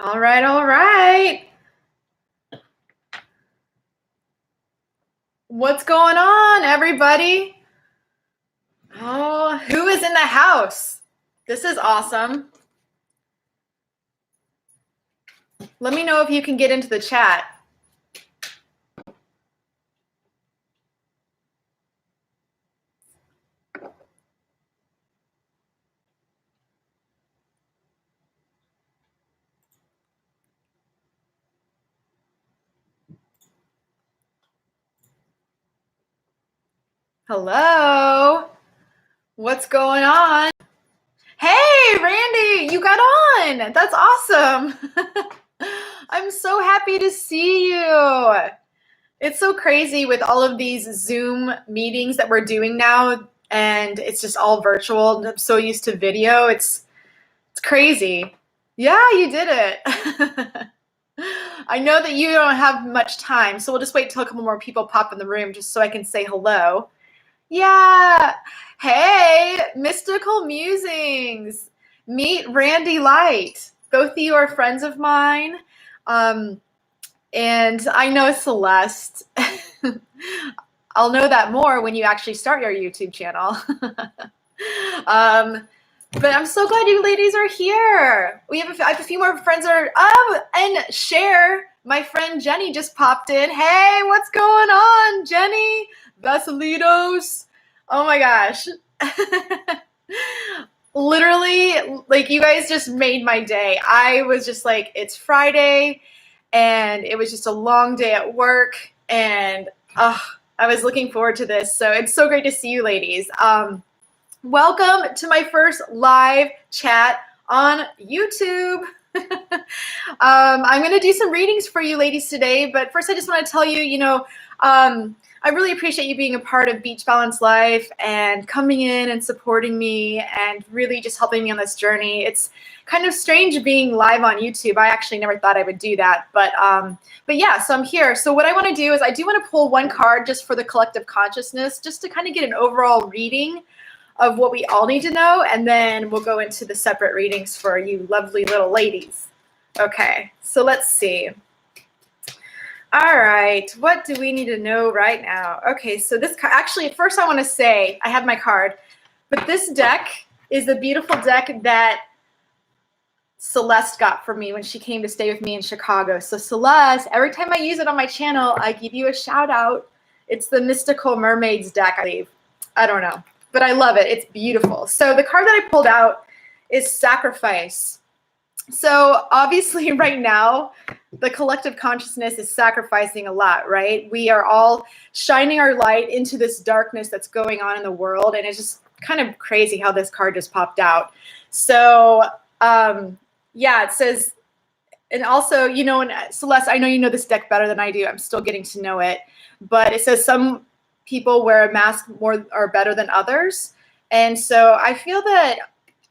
All right, all right. What's going on, everybody? Oh, who is in the house? This is awesome. Let me know if you can get into the chat. Hello? What's going on? Hey, Randy, you got on. That's awesome. I'm so happy to see you. It's so crazy with all of these Zoom meetings that we're doing now, and it's just all virtual. I'm so used to video. It's crazy. Yeah, you did it. I know that you don't have much time, so we'll just wait till a couple more people pop in the room just so I can say hello. Yeah. Hey, Mystical Musings. Meet Randy Light. Both of you are friends of mine. And I know Celeste. I'll know that more when you actually start your YouTube channel. But I'm so glad you ladies are here. I have a few more friends that are and Cher, my friend Jenny just popped in. Hey, what's going on, Jenny? Vasilitos. Oh my gosh. Literally, like, you guys just made my day. I was just like, it's Friday, and it was just a long day at work, and I was looking forward to this. So it's so great to see you ladies. Welcome to my first live chat on YouTube. I'm going to do some readings for you ladies today, but first I just want to tell you, I really appreciate you being a part of Beach Balance Life and coming in and supporting me and really just helping me on this journey. It's kind of strange being live on YouTube. I actually never thought I would do that, but yeah, so I'm here. So what I want to do is I do want to pull one card just for the collective consciousness, just to kind of get an overall reading of what we all need to know, and then we'll go into the separate readings for you lovely little ladies. Okay, so let's see. All right, what do we need to know right now? Okay, so this, actually, at first I want to say, I have my card, but this deck is the beautiful deck that Celeste got for me when she came to stay with me in Chicago. So Celeste, every time I use it on my channel, I give you a shout out. It's the Mystical Mermaids deck, I believe. I don't know, but I love it. It's beautiful. So the card that I pulled out is Sacrifice. So obviously right now, the collective consciousness is sacrificing a lot, right? We are all shining our light into this darkness that's going on in the world. And it's just kind of crazy how this card just popped out. So yeah, it says, and also, and Celeste, I know you know this deck better than I do. I'm still getting to know it. But it says some people wear a mask more or better than others. And so I feel that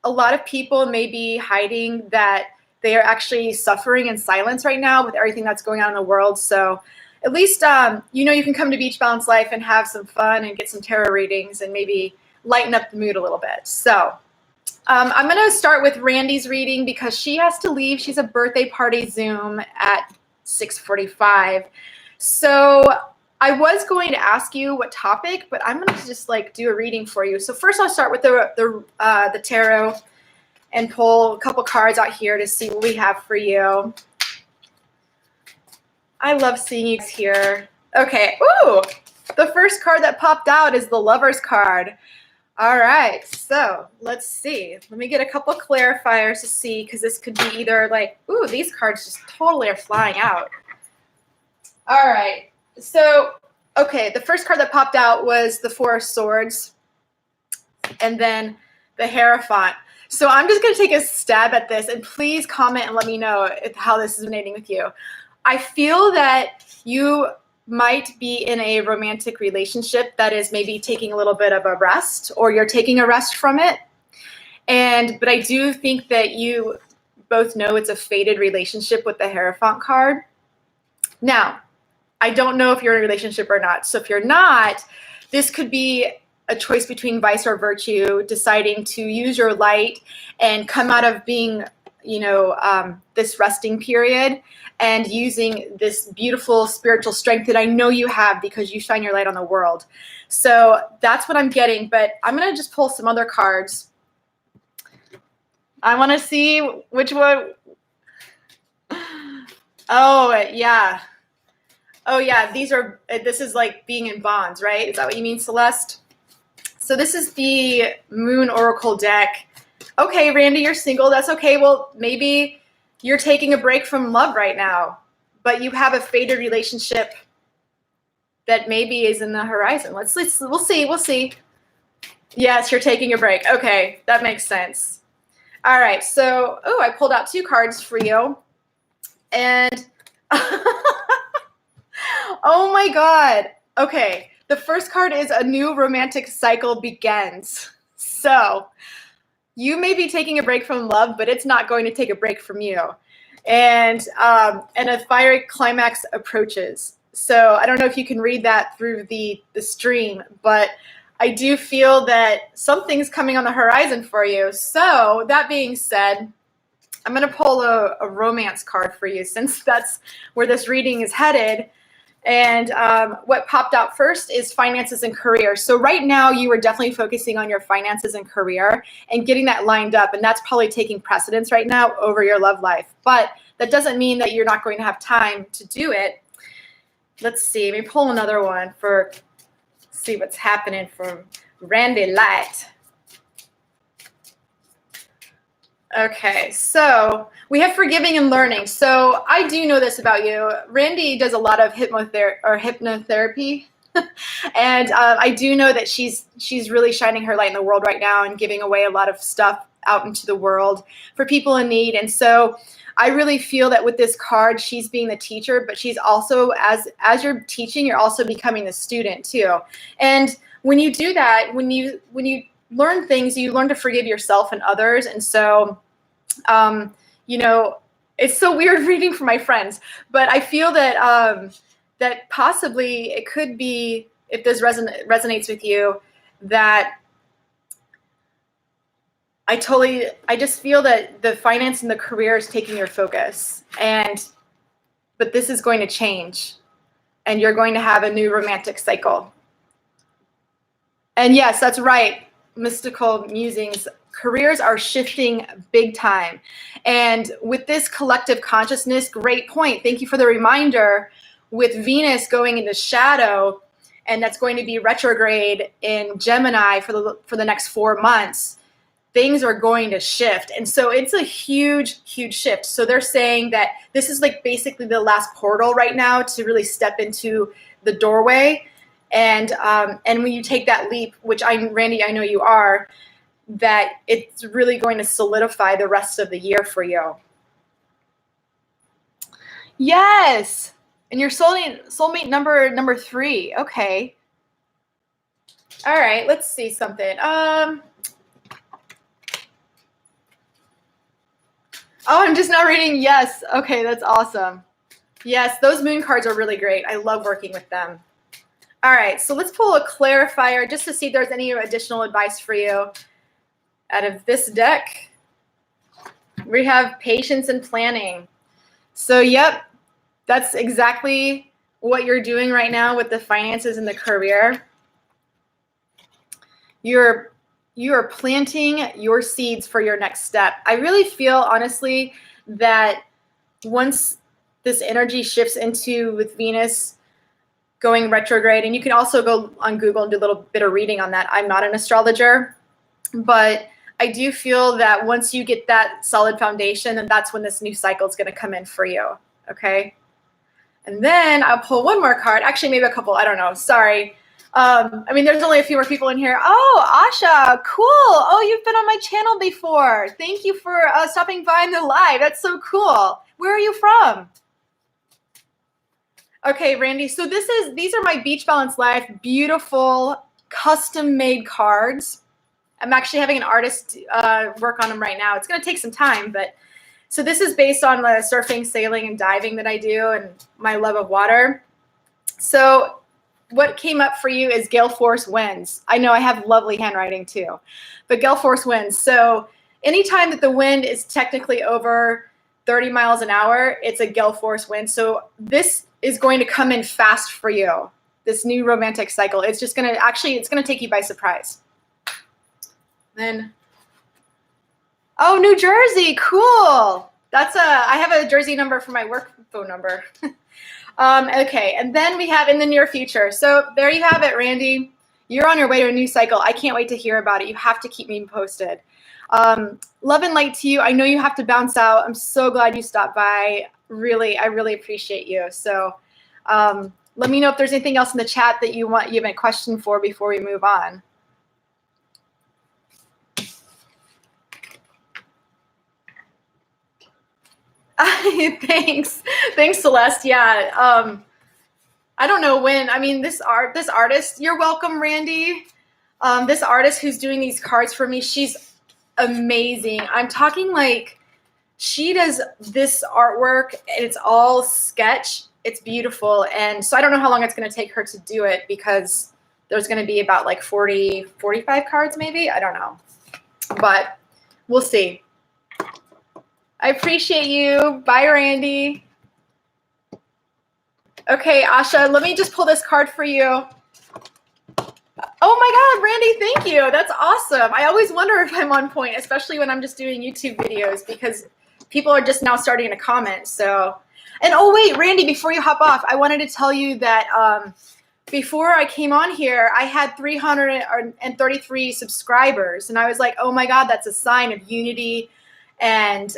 a lot of people may be hiding that they are actually suffering in silence right now with everything that's going on in the world. So at least, you can come to Beach Balance Life and have some fun and get some tarot readings and maybe lighten up the mood a little bit. So I'm going to start with Randy's reading because she has to leave. She's a birthday party Zoom at 6:45. So I was going to ask you what topic, but I'm going to just do a reading for you. So first I'll start with the tarot and pull a couple cards out here to see what we have for you. I love seeing you here. Okay. Ooh, the first card that popped out is the Lover's card. All right. So let's see. Let me get a couple clarifiers to see, because this could be either ooh, these cards just totally are flying out. All right. So, okay, the first card that popped out was the Four of Swords, and then the Hierophant. So I'm just going to take a stab at this, and please comment and let me know how this is resonating with you. I feel that you might be in a romantic relationship that is maybe taking a little bit of a rest, or you're taking a rest from it. But I do think that you both know it's a fated relationship with the Hierophant card. Now, I don't know if you're in a relationship or not. So if you're not, this could be a choice between vice or virtue, deciding to use your light and come out of being this resting period and using this beautiful spiritual strength that I know you have because you shine your light on the world. So that's what I'm getting, but I'm going to just pull some other cards. I want to see which one. Oh, yeah. Oh, yeah. This is like being in bonds, right? Is that what you mean, Celeste? So this is the Moon Oracle deck. Okay, Randy, you're single. That's okay. Well, maybe you're taking a break from love right now, but you have a fated relationship that maybe is in the horizon. We'll see. Yes, you're taking a break. Okay, that makes sense. All right, so, I pulled out 2 cards for you. And, oh my God. Okay, the first card is a new romantic cycle begins. So, you may be taking a break from love, but it's not going to take a break from you. And a fiery climax approaches. So I don't know if you can read that through the stream, but I do feel that something's coming on the horizon for you. So that being said, I'm going to pull a romance card for you since that's where this reading is headed. And what popped out first is finances and career. So right now you are definitely focusing on your finances and career and getting that lined up. And that's probably taking precedence right now over your love life. But that doesn't mean that you're not going to have time to do it. Let's see. Let me pull another one see what's happening from Randy Light. Okay, so we have forgiving and learning. So I do know this about you. Randy does a lot of hypnotherapy. And I do know that she's really shining her light in the world right now and giving away a lot of stuff out into the world for people in need. And so I really feel that with this card, she's being the teacher, but she's also, as you're teaching, you're also becoming the student too. And when you do that, when you learn things, you learn to forgive yourself and others. And so, it's so weird reading for my friends, but I feel that that possibly it could be, if this resonates with you, that I just feel that the finance and the career is taking your focus, but this is going to change, and you're going to have a new romantic cycle. And yes, that's right, mystical musings. Careers are shifting big time. And with this collective consciousness, great point. Thank you for the reminder. With Venus going into shadow, and that's going to be retrograde in Gemini for the next 4 months, things are going to shift. And so it's a huge, huge shift. So they're saying that this is like basically the last portal right now to really step into the doorway. And when you take that leap, which Randy, I know you are, that it's really going to solidify the rest of the year for you. Yes. And your soulmate number 3. Okay. All right. Let's see something. I'm just not reading. Yes. Okay. That's awesome. Yes. Those moon cards are really great. I love working with them. All right. So let's pull a clarifier just to see if there's any additional advice for you out of this deck. We have patience and planning. So, yep. That's exactly what you're doing right now with the finances and the career. You're planting your seeds for your next step. I really feel, honestly, that once this energy shifts with Venus going retrograde, and you can also go on Google and do a little bit of reading on that. I'm not an astrologer, but I do feel that once you get that solid foundation, and that's when this new cycle is going to come in for you. Okay. And then I'll pull one more card. Actually, maybe a couple. I don't know. Sorry. There's only a few more people in here. Oh, Asha, cool. Oh, you've been on my channel before. Thank you for stopping by in the live. That's so cool. Where are you from? Okay, Randy. So these are my Beach Balance Life beautiful custom-made cards. I'm actually having an artist work on them right now. It's going to take some time, but so this is based on the surfing, sailing, and diving that I do and my love of water. So what came up for you is gale force winds. I know I have lovely handwriting too, but gale force winds. So anytime that the wind is technically over 30 miles an hour, it's a gale force wind. So this is going to come in fast for you, this new romantic cycle. It's just going to, actually, it's going to take you by surprise. Then, oh, New Jersey, cool. That's I have a Jersey number for my work phone number. Okay, and then we have in the near future. So there you have it, Randy. You're on your way to a new cycle. I can't wait to hear about it. You have to keep me posted. Love and light to you. I know you have to bounce out. I'm so glad you stopped by. Really, I really appreciate you. So let me know if there's anything else in the chat that you have a question for before we move on. Thanks, Celeste. Yeah, I don't know when. I mean, this artist. You're welcome, Randy. This artist who's doing these cards for me, she's amazing. I'm talking like she does this artwork, and it's all sketch. It's beautiful, and so I don't know how long it's going to take her to do it because there's going to be about like 40, 45 cards, maybe. I don't know, but we'll see. I appreciate you. Bye, Randy. Okay, Asha, let me just pull this card for you. Oh my God, Randy, thank you. That's awesome. I always wonder if I'm on point, especially when I'm just doing YouTube videos because people are just now starting to comment. So, and oh wait, Randy, before you hop off, I wanted to tell you that before I came on here, I had 333 subscribers. And I was like, oh my God, that's a sign of unity and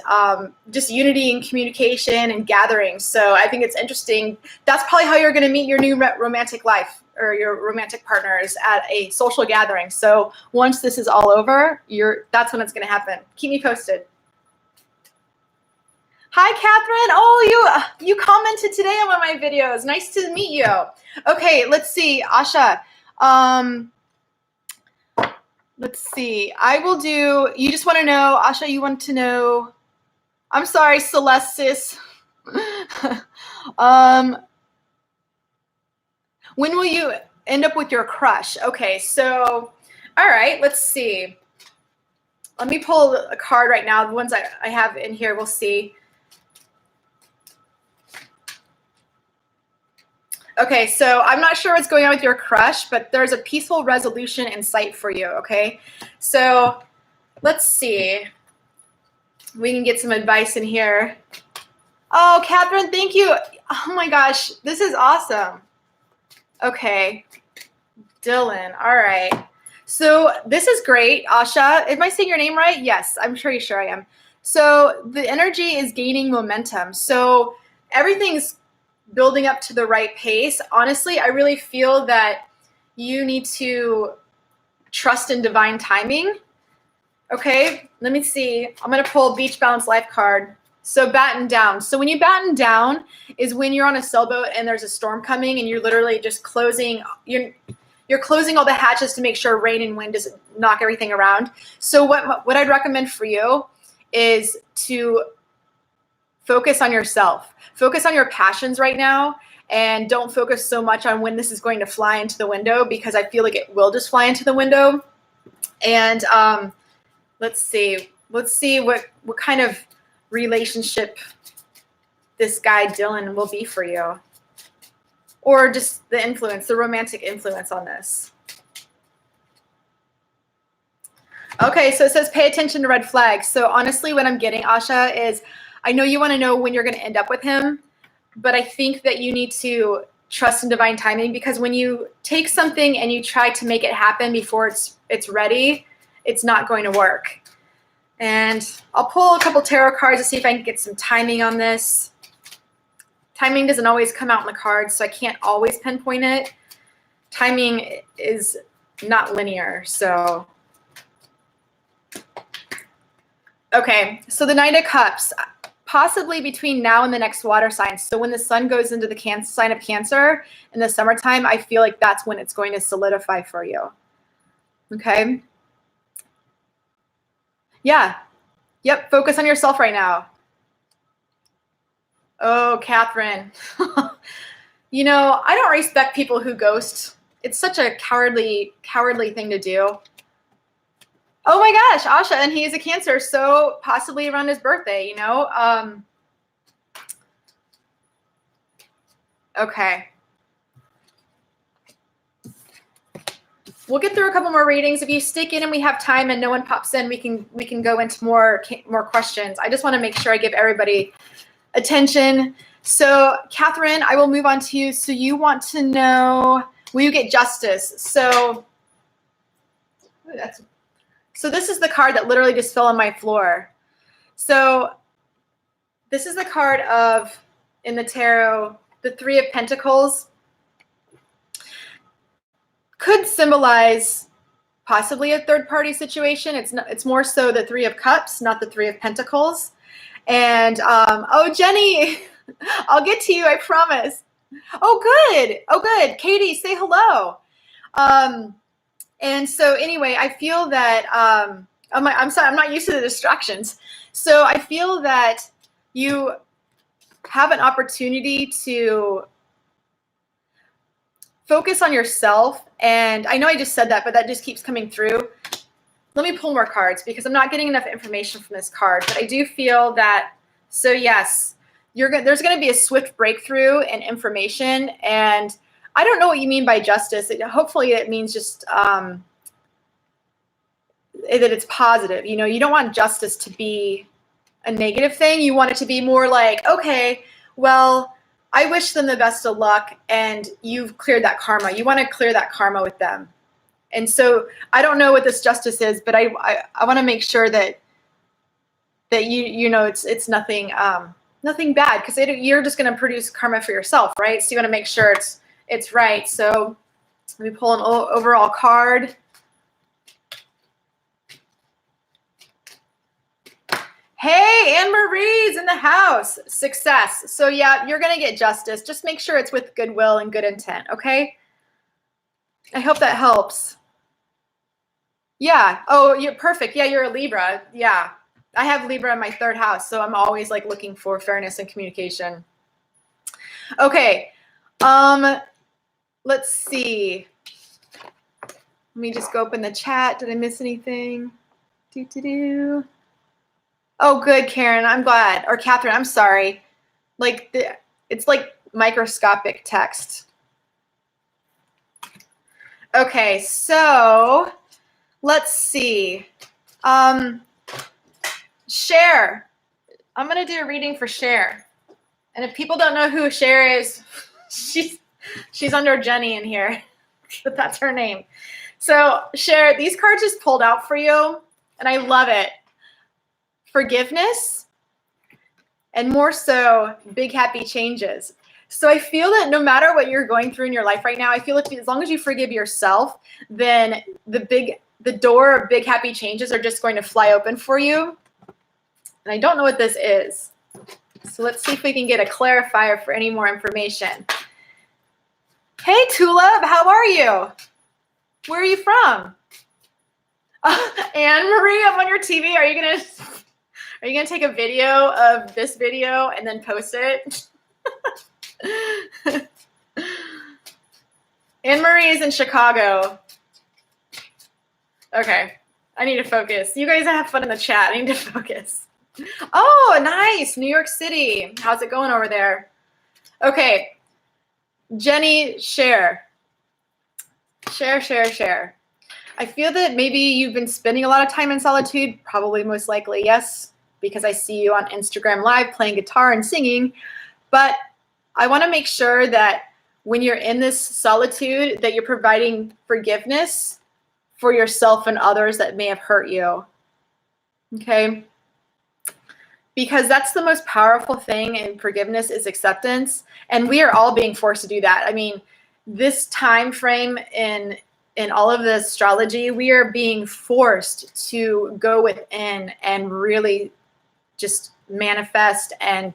just unity and communication and gathering. So I think it's interesting. That's probably how you're going to meet your new romantic life or your romantic partners at a social gathering. So once this is all over, that's when it's going to happen. Keep me posted. Hi, Catherine. Oh, you commented today on one of my videos. Nice to meet you. Okay, let's see, Asha. Let's see. I will do, you just want to know, Asha, you want to know, I'm sorry, Celestis. When will you end up with your crush? Okay, so, all right, let's see. Let me pull a card right now. The ones I have in here, we'll see. Okay, so I'm not sure what's going on with your crush, but there's a peaceful resolution in sight for you, okay? So let's see. We can get some advice in here. Oh, Catherine, thank you. Oh my gosh, this is awesome. Okay, Dylan, all right. So this is great, Asha. Am I saying your name right? Yes, I'm pretty sure I am. So the energy is gaining momentum. So everything's building up to the right pace. Honestly, I really feel that you need to trust in divine timing. Okay, let me see. I'm going to pull Beach Balance Life card. So batten down. So when you batten down is when you're on a sailboat and there's a storm coming and you're literally just closing, you're closing all the hatches to make sure rain and wind doesn't knock everything around. So what I'd recommend for you is to focus on yourself. Focus on your passions right now and don't focus so much on when this is going to fly into the window because I feel like it will just fly into the window. And let's see what kind of relationship this guy Dylan will be for you. Or just the influence, the romantic influence on this. Okay, so it says pay attention to red flags. So honestly, what I'm getting, Asha, is I know you want to know when you're going to end up with him, but I think that you need to trust in divine timing because when you take something and you try to make it happen before it's ready, it's not going to work. And I'll pull a couple tarot cards to see if I can get some timing on this. Timing doesn't always come out in the cards, so I can't always pinpoint it. Timing is not linear, so. Okay, so the Knight of Cups. Possibly between now and the next water sign. So when the sun goes into the sign of Cancer in the summertime, I feel like that's when it's going to solidify for you. Okay? Yeah. Yep, focus on yourself right now. Oh, Catherine. You know, I don't respect people who ghost. It's such a cowardly thing to do. Oh my gosh, Asha, and he is a Cancer, so possibly around his birthday, you know? Okay. We'll get through a couple more readings. If you stick in and we have time and no one pops in, we can go into more questions. I just want to make sure I give everybody attention. So, Catherine, I will move on to you. So you want to know, will you get justice? So this is the card that literally just fell on my floor. So this is the card of, in the tarot, the Three of Pentacles. Could symbolize possibly a third-party situation. It's more so the Three of Cups, not the Three of Pentacles. And oh, Jenny, I'll get to you, I promise. Oh, good. Oh, good. Katie, say hello. And so anyway, I feel that I'm sorry, I'm not used to the distractions. So I feel that you have an opportunity to focus on yourself. And I know I just said that, but that just keeps coming through. Let me pull more cards because I'm not getting enough information from this card. But I do feel that, so yes, there's going to be a swift breakthrough in information. And I don't know what you mean by justice. Hopefully it means just that it's positive. You know, you don't want justice to be a negative thing. You want it to be more like, okay, well, I wish them the best of luck and you've cleared that karma. You want to clear that karma with them. And so I don't know what this justice is, but I want to make sure that you know it's nothing nothing bad, because you're just going to produce karma for yourself, right? So you want to make sure it's right. So let me pull an overall card. Hey, Anne Marie's in the house. Success. So yeah, you're going to get justice. Just make sure it's with goodwill and good intent, okay? I hope that helps. Yeah. Oh, you're perfect. Yeah, you're a Libra. Yeah. I have Libra in my third house, so I'm always like looking for fairness and communication. Okay. Let's see. Let me just go open the chat. Did I miss anything? Oh, good, Karen. I'm glad. Or Catherine, I'm sorry. Like it's like microscopic text. Okay, so let's see. Cher. I'm going to do a reading for Cher. And if people don't know who Cher is, she's under Jenny in here. But that's her name. So Cher, these cards just pulled out for you, and I love it. Forgiveness, and more so, big happy changes. So I feel that no matter what you're going through in your life right now, I feel like as long as you forgive yourself, then the door of big happy changes are just going to fly open for you. And I don't know what this is. So let's see if we can get a clarifier for any more information. Hey, Tulip, how are you? Where are you from? Anne Marie, I'm on your TV. Are you gonna take a video of this video and then post it? Anne Marie is in Chicago. Okay, I need to focus. You guys have fun in the chat. I need to focus. Oh, nice. New York City. How's it going over there? Okay. Jenny, Cher. I feel that maybe you've been spending a lot of time in solitude. Probably, most likely, yes, because I see you on Instagram Live playing guitar and singing. But I want to make sure that when you're in this solitude, that you're providing forgiveness for yourself and others that may have hurt you. Okay? Because that's the most powerful thing in forgiveness is acceptance. And we are all being forced to do that. I mean, this time frame in all of the astrology, we are being forced to go within and really just manifest and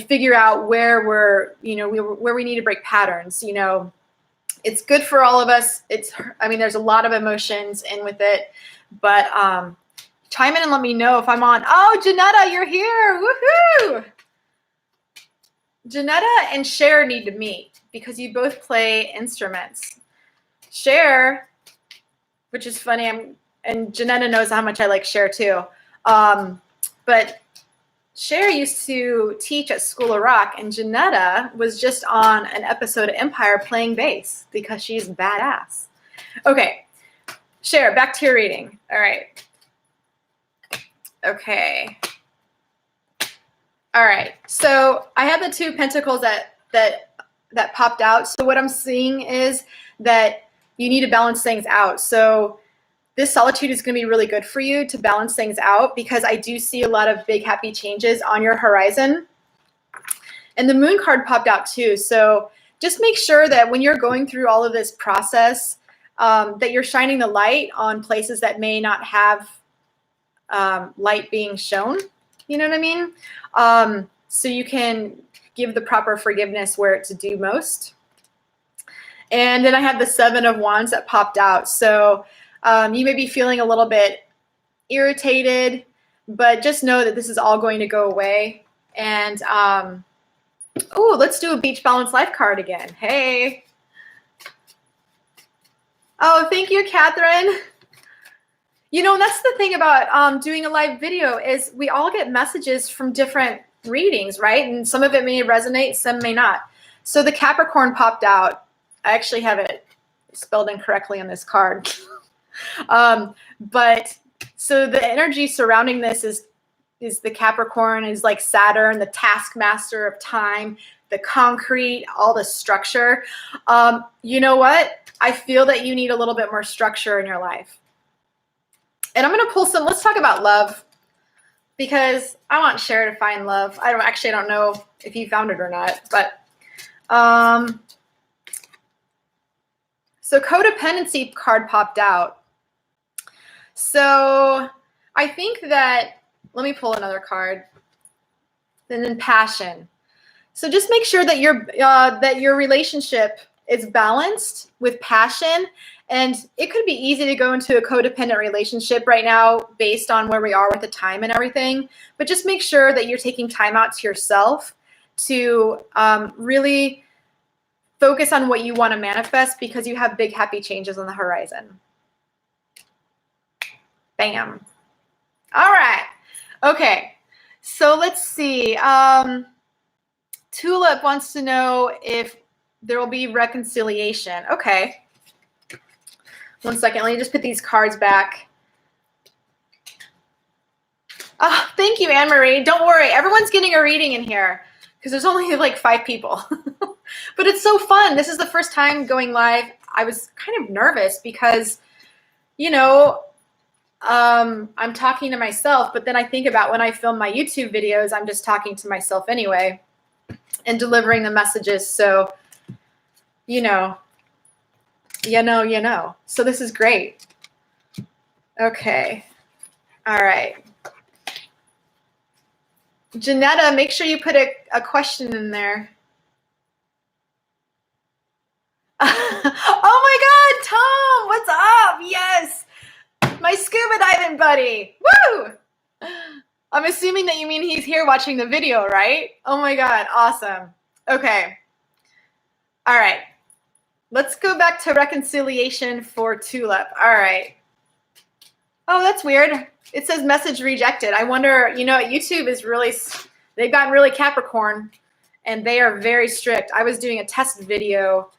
figure out where where we need to break patterns. You know, it's good for all of us. There's a lot of emotions in with it, but chime in and let me know if I'm on. Oh, Janetta, you're here. Woohoo! Janetta and Cher need to meet because you both play instruments. Cher, which is funny, and Janetta knows how much I like Cher too. But Cher used to teach at School of Rock, and Janetta was just on an episode of Empire playing bass because she's badass. Okay, Cher, back to your reading. All right. Okay. All right. So I have the 2 pentacles that popped out. So what I'm seeing is that you need to balance things out. So this solitude is going to be really good for you to balance things out, because I do see a lot of big happy changes on your horizon. And the moon card popped out too. So just make sure that when you're going through all of this process, that you're shining the light on places that may not have light being shown. You know what I mean? So you can give the proper forgiveness where it's due most. And then I have the 7 of Wands that popped out. So you may be feeling a little bit irritated, but just know that this is all going to go away. And, oh, let's do a Beach Balance Life card again. Hey. Oh, thank you, Catherine. You know, that's the thing about doing a live video is we all get messages from different readings, right? And some of it may resonate, some may not. So the Capricorn popped out. I actually have it spelled incorrectly on this card. But so the energy surrounding this is the Capricorn is like Saturn, the taskmaster of time, the concrete, all the structure. You know what? I feel that you need a little bit more structure in your life. And I'm going to pull some, let's talk about love, because I want Cher to find love. I don't know if you found it or not, but, so codependency card popped out. So I think that, let me pull another card. And then passion. So just make sure that your relationship is balanced with passion. And it could be easy to go into a codependent relationship right now based on where we are with the time and everything. But just make sure that you're taking time out to yourself to really focus on what you want to manifest, because you have big happy changes on the horizon. Bam. All right. Okay. So let's see. Tulip wants to know if there will be reconciliation. Okay. 1 second. Let me just put these cards back. Oh, thank you, Anne-Marie. Don't worry. Everyone's getting a reading in here because there's only like 5 people. But it's so fun. This is the first time going live. I was kind of nervous because, you know, I'm talking to myself, but then I think about when I film my YouTube videos, I'm just talking to myself anyway and delivering the messages. So, you know. So this is great. Okay. All right. Janetta, make sure you put a question in there. Oh my God, Tom, what's up? Yes. My scuba diving buddy. Woo! I'm assuming that you mean he's here watching the video, right? Oh my God, awesome. Okay. All right. Let's go back to reconciliation for Tulip. All right. Oh, that's weird. It says message rejected. I wonder, you know, YouTube is really, they've gotten really Capricorn and they are very strict. I was doing a test video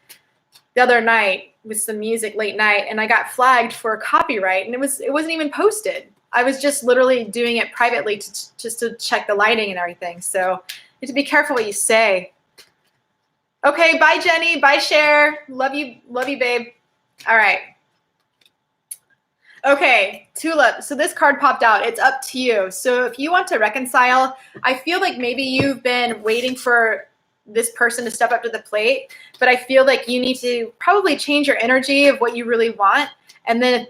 the other night with some music late night and I got flagged for copyright and it wasn't even posted. I was just literally doing it privately just to check the lighting and everything. So you have to be careful what you say. Okay, bye Jenny, bye Cher. Love you, babe. All right. Okay, Tulip. So this card popped out. It's up to you. So if you want to reconcile, I feel like maybe you've been waiting for this person to step up to the plate, but I feel like you need to probably change your energy of what you really want and then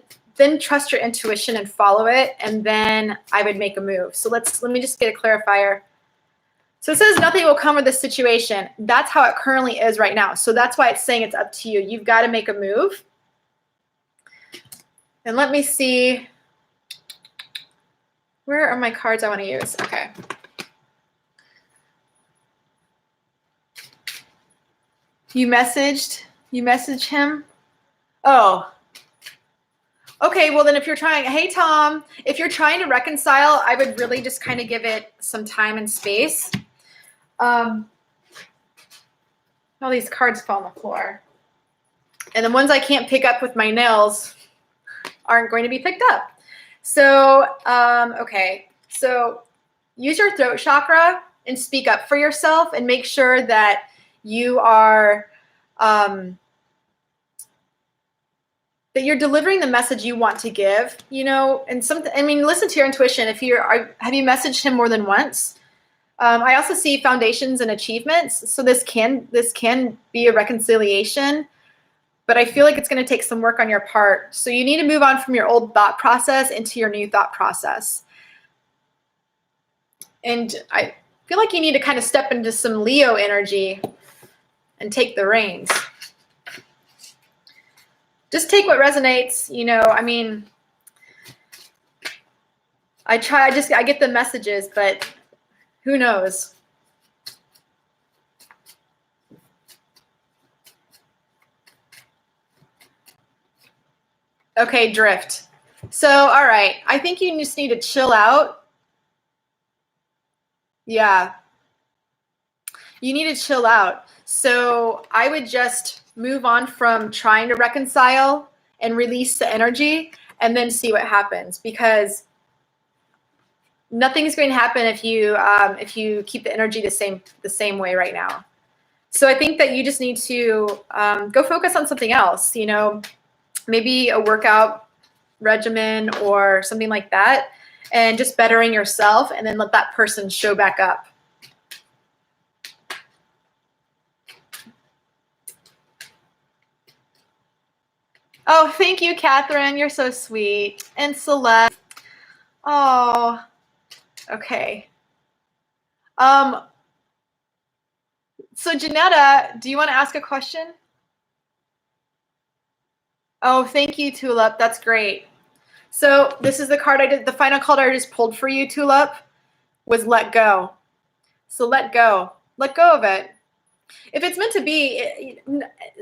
trust your intuition and follow it, and then I would make a move. So let me just get a clarifier. So it says nothing will come of this situation. That's how it currently is right now. So that's why it's saying it's up to you. You've got to make a move. And let me see. Where are my cards I want to use? Okay. You messaged him? Oh. Okay, well then if you're trying, hey Tom, if you're trying to reconcile, I would really just kind of give it some time and space. All these cards fall on the floor. And the ones I can't pick up with my nails aren't going to be picked up. So, okay. So use your throat chakra and speak up for yourself and make sure that you are, that you're delivering the message you want to give, you know, and something, I mean, listen to your intuition. Have you messaged him more than once? I also see foundations and achievements. So this can be a reconciliation, but I feel like it's going to take some work on your part. So you need to move on from your old thought process into your new thought process. And I feel like you need to kind of step into some Leo energy and take the reins. Just take what resonates, you know, I mean, I get the messages, but who knows? Okay, drift. So, all right. I think you just need to chill out. Yeah. You need to chill out. So I would just move on from trying to reconcile and release the energy and then see what happens, because nothing's going to happen if you keep the energy the same way right now. So I think that you just need to go focus on something else, you know, maybe a workout regimen or something like that, and just bettering yourself, and then let that person show back up. Oh, thank you, Catherine. You're so sweet. And Celeste. Oh, okay. So Janetta, do you want to ask a question? Oh, thank you, Tulip. That's great. So this is the card the final card I just pulled for you, Tulip, was let go. So let go. Let go of it. If it's meant to be,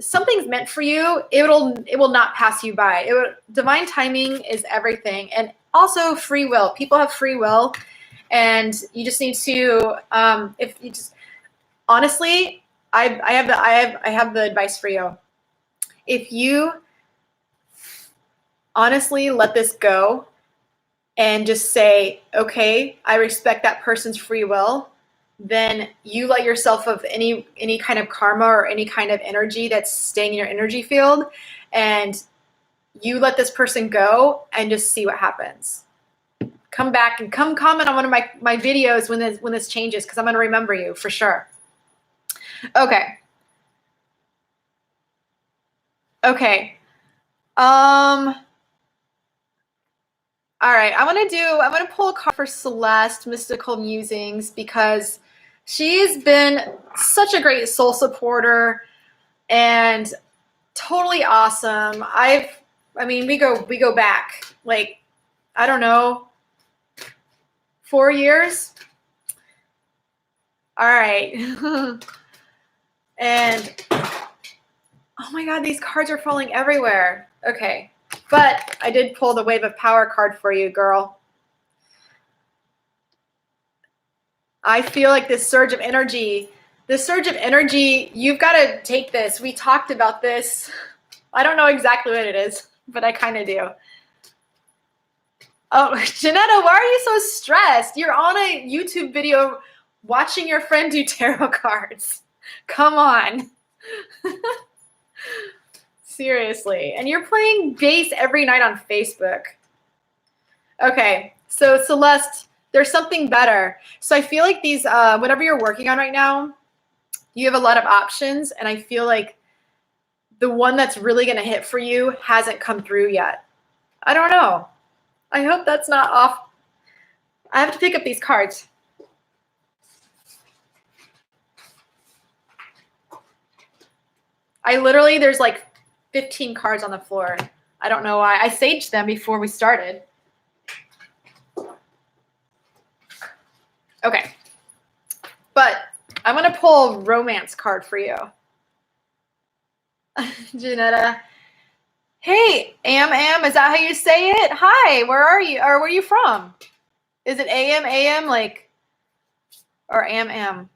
something's meant for you, it will not pass you by. Divine timing is everything. And also free will. People have free will, and you just need to, if you just, honestly, I have the advice for you. If you honestly let this go and just say, okay, I respect that person's free will, then you let yourself of any kind of karma or any kind of energy that's staying in your energy field, and you let this person go and just see what happens. Come back and come comment on one of my videos when this changes, because I'm going to remember you for sure. Okay. Okay. All right, I'm gonna pull a card for Celeste, Mystical Musings, because she's been such a great soul supporter and totally awesome. I mean, we go back, like, I don't know, 4 years. All right. And oh my God, these cards are falling everywhere. Okay. But I did pull the Wave of Power card for you, girl. I feel like this surge of energy, you've got to take this. We talked about this. I don't know exactly what it is, but I kind of do. Oh, Janetta, why are you so stressed? You're on a YouTube video watching your friend do tarot cards. Come on. Seriously. And you're playing bass every night on Facebook. Okay, so Celeste, there's something better. So I feel like these, whatever you're working on right now, you have a lot of options, and I feel like the one that's really going to hit for you hasn't come through yet. I don't know. I hope that's not off. I have to pick up these cards. There's like 15 cards on the floor. I don't know why. I saged them before we started. Okay. But I'm going to pull a romance card for you. Janetta. Hey, Am, is that how you say it? Hi, where are you? Or where are you from? Is it Am, like, or Am?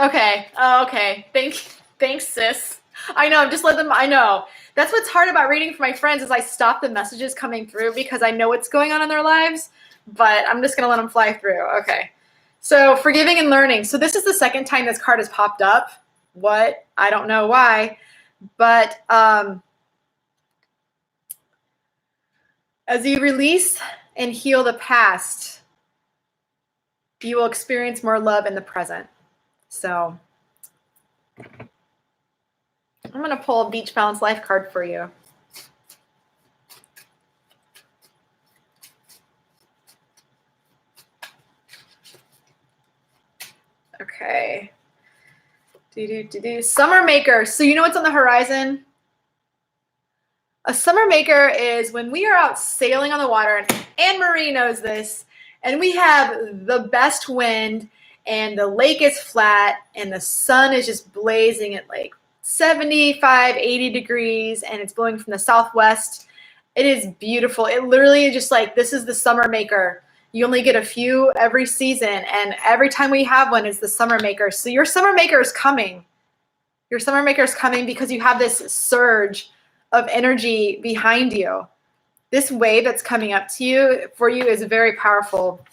Okay. Oh, okay. Thanks, sis. I know. Just let them. I know. That's what's hard about reading for my friends is I stop the messages coming through because I know what's going on in their lives, but I'm just gonna let them fly through. Okay. So forgiving and learning. So this is the second time this card has popped up. What? I don't know why, but as you release and heal the past, you will experience more love in the present. So I'm going to pull a Beach Balance Life card for you. Okay. Summer maker. So you know what's on the horizon? A summer maker is when we are out sailing on the water, and Anne Marie knows this, and we have the best wind, and the lake is flat, and the sun is just blazing at like 75, 80 degrees, and it's blowing from the southwest. It is beautiful. It literally is just like, this is the summer maker. You only get a few every season, and every time we have one is the summer maker. So your summer maker is coming. Your summer maker is coming because you have this surge of energy behind you. This wave that's coming up to you for you is very powerful.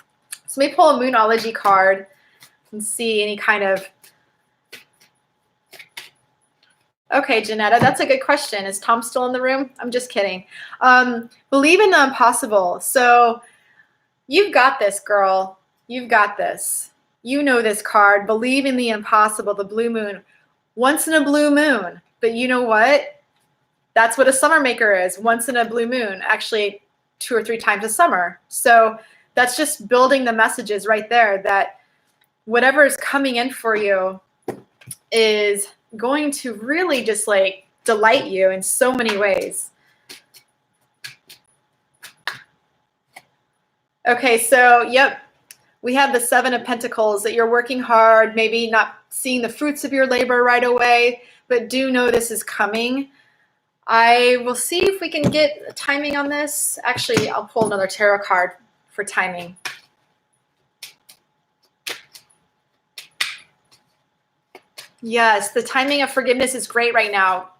So let me pull a Moonology card and see any kind of. Okay, Janetta, that's a good question. Is Tom still in the room? I'm just kidding. Believe in the impossible. So you've got this, girl. You've got this. You know this card. Believe in the impossible, the blue moon. Once in a blue moon. But you know what? That's what a summer maker is, once in a blue moon, actually 2 or 3 times a summer. So that's just building the messages right there that whatever is coming in for you is going to really just like delight you in so many ways. Okay, so yep, we have the 7 of Pentacles, that you're working hard, maybe not seeing the fruits of your labor right away, but do know this is coming. I will see if we can get timing on this. Actually, I'll pull another tarot card for timing. Yes, the timing of forgiveness is great right now.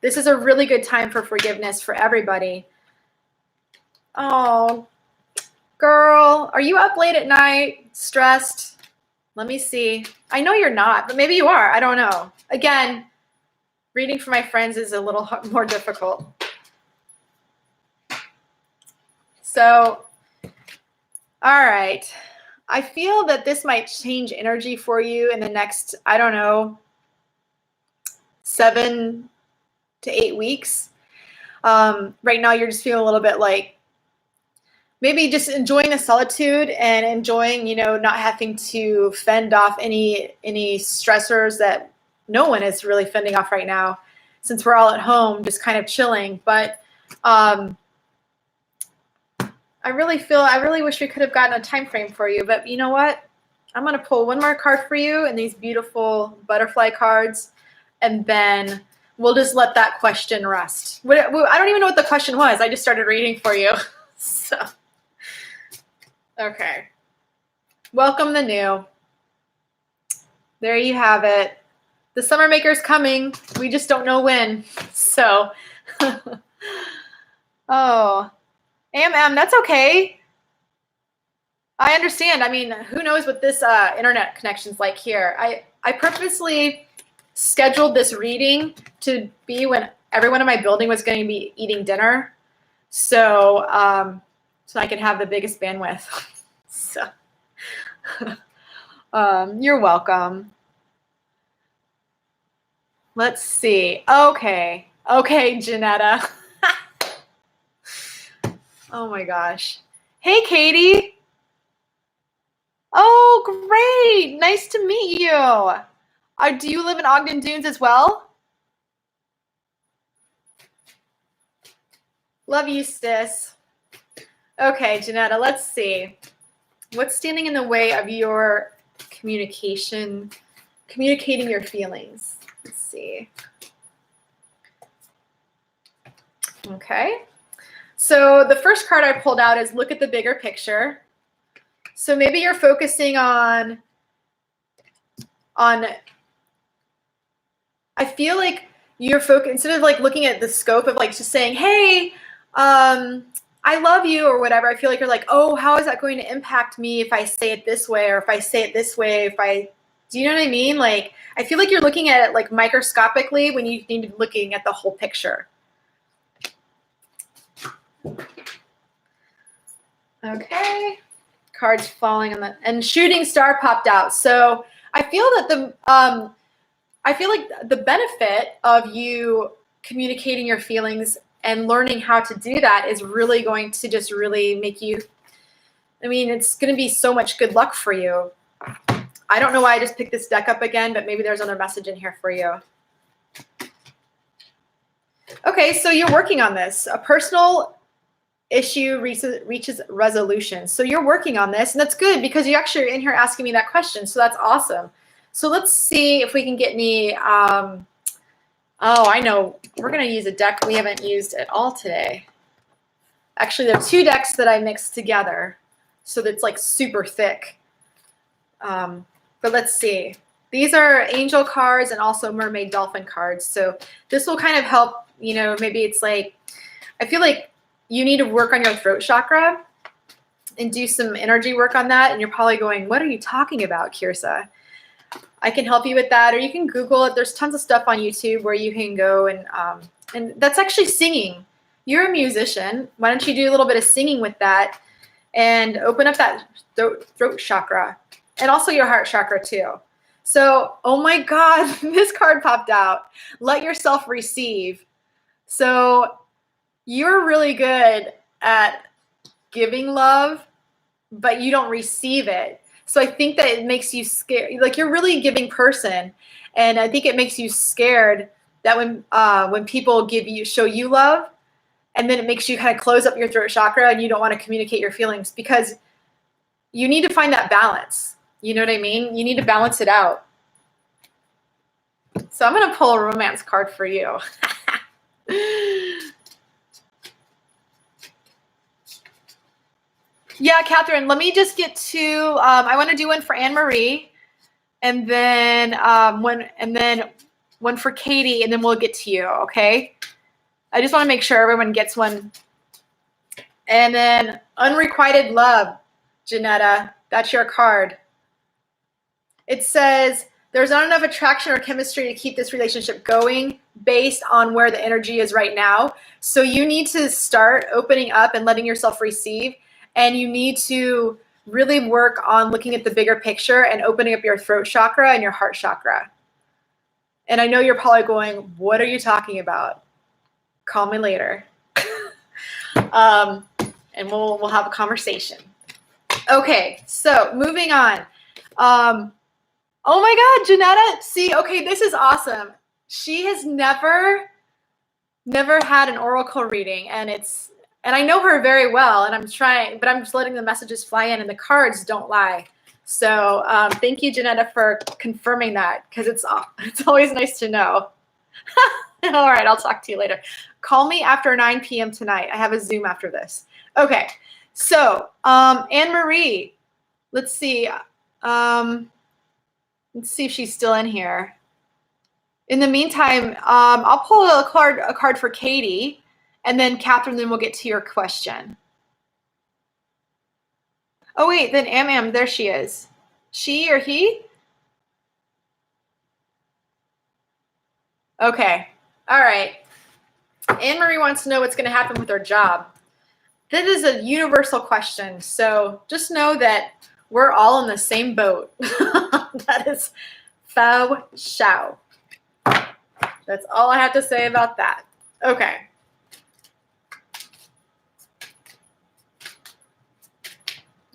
This is a really good time for forgiveness for everybody. Oh, girl, are you up late at night, stressed? Let me see. I know you're not, but maybe you are. I don't know. Again, reading for my friends is a little more difficult. So, all right. I feel that this might change energy for you in the next, I don't know, 7 to 8 weeks. Right now, you're just feeling a little bit like maybe just enjoying the solitude and enjoying, not having to fend off any stressors that no one is really fending off right now, since we're all at home, just kind of chilling. But I really wish we could have gotten a time frame for you. But you know what? I'm going to pull one more card for you and these beautiful butterfly cards, and then we'll just let that question rest. I don't even know what the question was. I just started reading for you. So, okay. Welcome the new. There you have it. The summer maker's coming. We just don't know when. So, oh, that's okay. I understand. I mean, who knows what this internet connection's like here. I purposely scheduled this reading to be when everyone in my building was going to be eating dinner. So, so I could have the biggest bandwidth. So, you're welcome. Let's see. Okay, Janetta. Oh my gosh. Hey, Katie. Oh, great. Nice to meet you. Do you live in Ogden Dunes as well? Love you, sis. Okay, Janetta, let's see. What's standing in the way of your communicating your feelings? Let's see. Okay. So the first card I pulled out is look at the bigger picture. So maybe you're focusing on I feel like you're instead of like looking at the scope of like just saying, hey, I love you or whatever. I feel like you're like, oh, how is that going to impact me if I say it this way, or if I say it this way, do you know what I mean? Like, I feel like you're looking at it like microscopically when you need to be looking at the whole picture. Okay. Cards falling on and shooting star popped out. So I feel that I feel like the benefit of you communicating your feelings and learning how to do that is really going to just really make you, I mean, it's going to be so much good luck for you. I don't know why I just picked this deck up again, but maybe there's another message in here for you. Okay, so you're working on this. A personal issue reaches resolution. So you're working on this, and that's good because you actually are in here asking me that question. So that's awesome. So let's see if we can get any, oh, I know. We're going to use a deck we haven't used at all today. Actually, there are two decks that I mixed together. So that's like super thick. But let's see. These are angel cards and also mermaid dolphin cards. So this will kind of help, you know, maybe it's like, I feel like you need to work on your throat chakra and do some energy work on that. And you're probably going, what are you talking about, Kiersa? I can help you with that, or you can Google it. There's tons of stuff on YouTube where you can go and that's actually singing. You're a musician. Why don't you do a little bit of singing with that and open up that throat chakra and also your heart chakra too. So, oh my God, this card popped out. Let yourself receive. So you're really good at giving love, but you don't receive it. So I think that it makes you scared. Like, you're really a giving person. And I think it makes you scared that when people show you love, and then it makes you kind of close up your throat chakra and you don't want to communicate your feelings because you need to find that balance. You know what I mean? You need to balance it out. So I'm going to pull a romance card for you. Yeah, Catherine, let me just get to, I want to do one for Anne Marie, and then one for Katie, and then we'll get to you, okay? I just want to make sure everyone gets one. And then unrequited love, Janetta, that's your card. It says, there's not enough attraction or chemistry to keep this relationship going based on where the energy is right now. So you need to start opening up and letting yourself receive. And you need to really work on looking at the bigger picture and opening up your throat chakra and your heart chakra. And I know you're probably going, what are you talking about? Call me later. And we'll have a conversation. Okay, so moving on. Oh my God, Janetta. See, okay, this is awesome. She has never had an oracle reading, and I know her very well, and I'm trying, but I'm just letting the messages fly in, and the cards don't lie. So thank you, Janetta, for confirming that, because it's always nice to know. All right, I'll talk to you later. Call me after 9 p.m. tonight. I have a Zoom after this. Okay, so Anne Marie, let's see. Let's see if she's still in here. In the meantime, I'll pull a card for Katie, and then Catherine, then we'll get to your question. Oh wait, then Am, there she is. She or he? Okay, all right. Anne Marie wants to know what's going to happen with her job. This is a universal question, so just know that we're all in the same boat. That is faux show. That's all I have to say about that. Okay.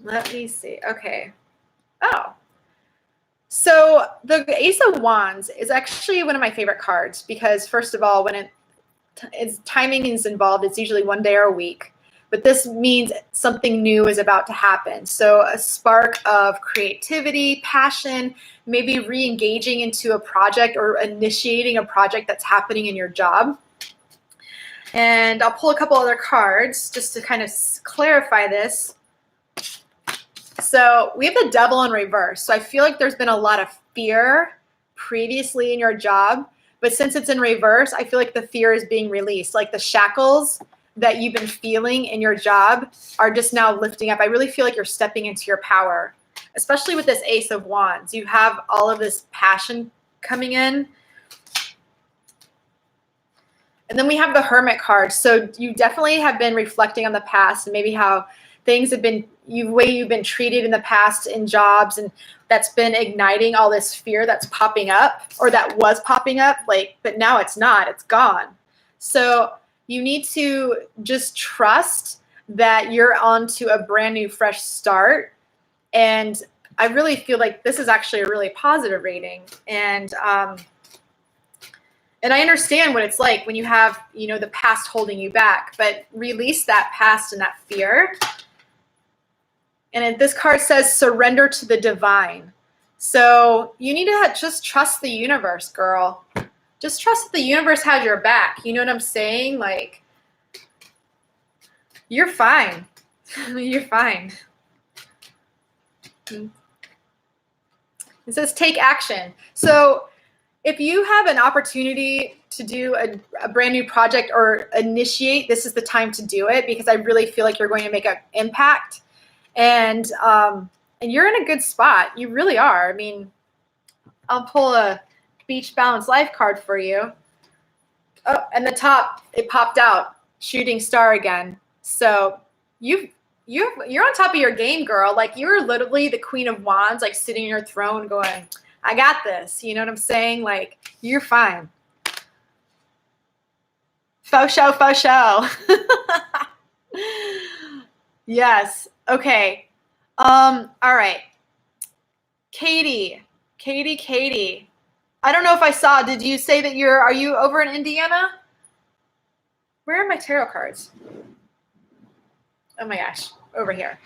Let me see. Okay. Oh. So the Ace of Wands is actually one of my favorite cards because, first of all, when timing is involved, it's usually one day or a week. But this means something new is about to happen. So a spark of creativity, passion, maybe re-engaging into a project or initiating a project that's happening in your job. And I'll pull a couple other cards just to kind of clarify this. So we have the Devil in reverse. So I feel like there's been a lot of fear previously in your job, but since it's in reverse, I feel like the fear is being released. Like the shackles that you've been feeling in your job are just now lifting up. I really feel like you're stepping into your power, especially with this Ace of Wands. You have all of this passion coming in. And then we have the Hermit card. So you definitely have been reflecting on the past and maybe how things have been, way you've been treated in the past in jobs, and that's been igniting all this fear that's popping up, or that was popping up, like, but now it's not, it's gone. So you need to just trust that you're on to a brand new, fresh start. And I really feel like this is actually a really positive reading. And I understand what it's like when you have, the past holding you back, but release that past and that fear. And this card says surrender to the divine. So you need to just trust the universe, girl. Just trust that the universe has your back. You know what I'm saying? Like, you're fine. You're fine. It says take action. So if you have an opportunity to do a brand new project or initiate, this is the time to do it, because I really feel like you're going to make an impact. And you're in a good spot. You really are. I mean, I'll pull a Beach Balance Life card for you. Oh, and the top, it popped out, shooting star again. So you're on top of your game, girl. Like, you're literally the Queen of Wands, like sitting in your throne going, I got this. You know what I'm saying? Like, you're fine. Faux show, faux show. Yes. Okay. All right. Katie. I don't know if I saw, did you say that are you over in Indiana? Where are my tarot cards? Oh my gosh, over here.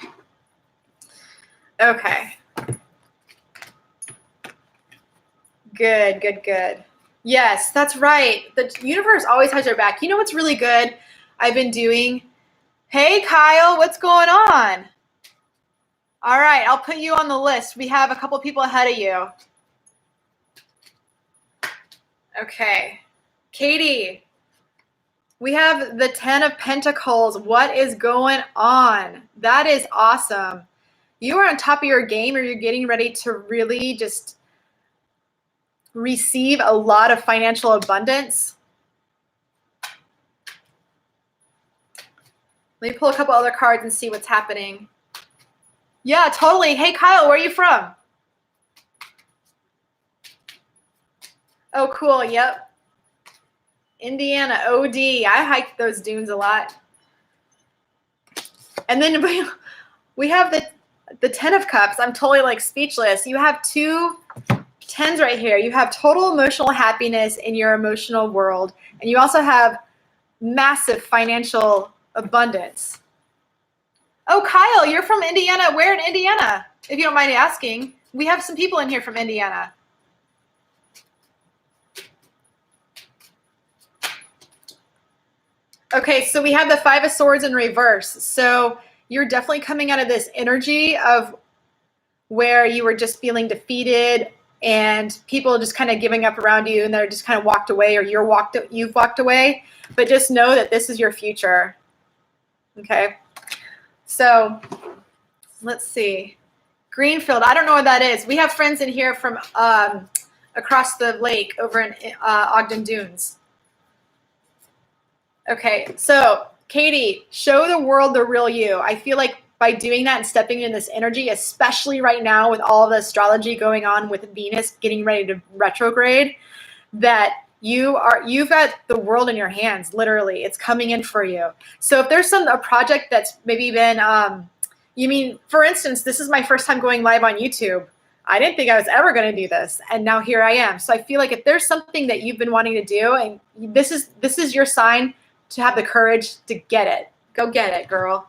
Okay. Good. Yes, that's right. The universe always has your back. You know what's really good I've been doing? Hey, Kyle, what's going on? All right, I'll put you on the list. We have a couple people ahead of you. Okay. Katie, we have the 10 of Pentacles. What is going on? That is awesome. You are on top of your game, or you're getting ready to really just receive a lot of financial abundance. Let me pull a couple other cards and see what's happening. Yeah, totally. Hey, Kyle, where are you from? Oh, cool. Yep. Indiana, OD. I hiked those dunes a lot. And then we have the 10 of Cups. I'm totally like speechless. You have two 10s right here. You have total emotional happiness in your emotional world. And you also have massive financial abundance. Oh, Kyle, you're from Indiana. Where in Indiana? If you don't mind asking. We have some people in here from Indiana. Okay, so we have the 5 of Swords in reverse. So you're definitely coming out of this energy of where you were just feeling defeated and people just kind of giving up around you, and they're just kind of walked away, or you've walked away. But just know that this is your future. Okay. So let's see. Greenfield. I don't know what that is. We have friends in here from across the lake over in Ogden Dunes. Okay. So Katie, show the world the real you. I feel like by doing that and stepping in this energy, especially right now with all the astrology going on with Venus getting ready to retrograde, that you've got the world in your hands. Literally, it's coming in for you. So if there's a project that's maybe been, for instance, this is my first time going live on YouTube. I didn't think I was ever going to do this, and now here I am. So I feel like if there's something that you've been wanting to do, and this is your sign to have the courage to get it. Go get it, girl.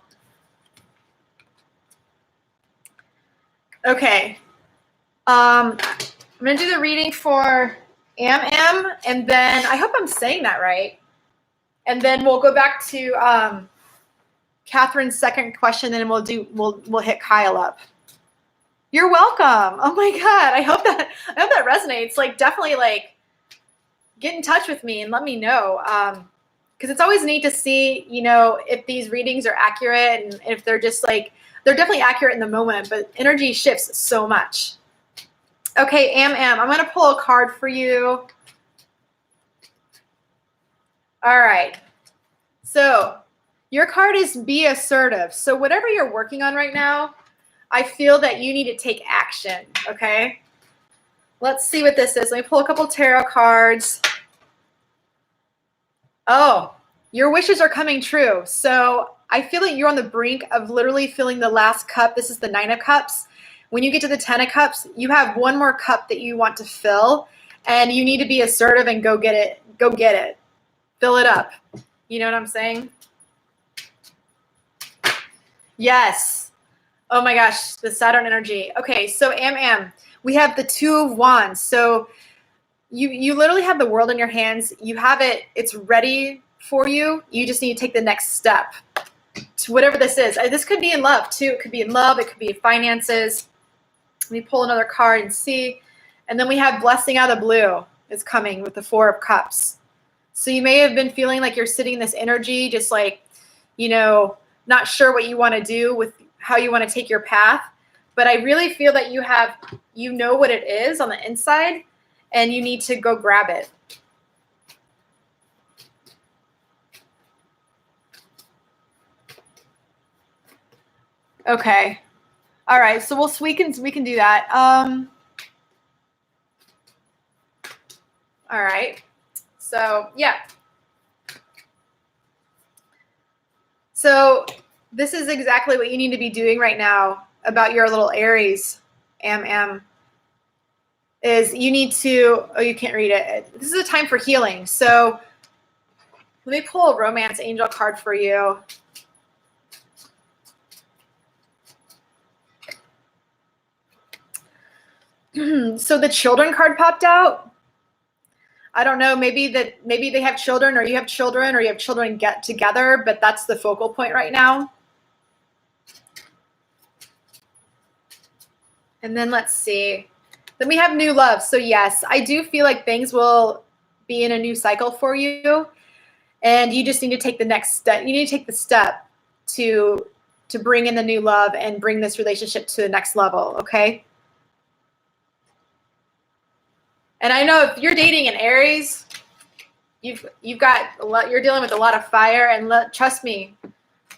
Okay. I'm going to do the reading for M, and then I hope I'm saying that right. And then we'll go back to Catherine's second question, and then we'll hit Kyle up. You're welcome. Oh my God. I hope that resonates. Like, definitely, like, get in touch with me and let me know. Because it's always neat to see, you know, if these readings are accurate and if they're just like, they're definitely accurate in the moment, but energy shifts so much. Okay, I'm going to pull a card for you. All right. So your card is be assertive. So whatever you're working on right now, I feel that you need to take action, okay? Let's see what this is. Let me pull a couple tarot cards. Oh, your wishes are coming true. So I feel like you're on the brink of literally filling the last cup. This is the 9 of Cups. When you get to the 10 of Cups, you have one more cup that you want to fill, and you need to be assertive and go get it. Go get it. Fill it up. You know what I'm saying? Yes. Oh my gosh, the Saturn energy. Okay, so we have the 2 of Wands. So you literally have the world in your hands. You have it. It's ready for you. You just need to take the next step to whatever this is. This could be in love too. It could be in love. It could be finances. Let me pull another card and see. And then we have blessing out of the blue is coming with the 4 of Cups. So you may have been feeling like you're sitting in this energy, just like, you know, not sure what you want to do with how you want to take your path. But I really feel that you know what it is on the inside, and you need to go grab it. Okay. All right. So we can do that. All right. So yeah. So this is exactly what you need to be doing right now about your little Aries, is you need to, oh, you can't read it. This is a time for healing. So let me pull a romance angel card for you. So the children card popped out. I don't know, maybe they have children, or you have children get together, but that's the focal point right now. And then let's see. Then we have new love. So yes, I do feel like things will be in a new cycle for you. And you just need to take the next step. You need to take the step to bring in the new love and bring this relationship to the next level, okay? And I know if you're dating an Aries, you've got a lot, you're dealing with a lot of fire, and trust me,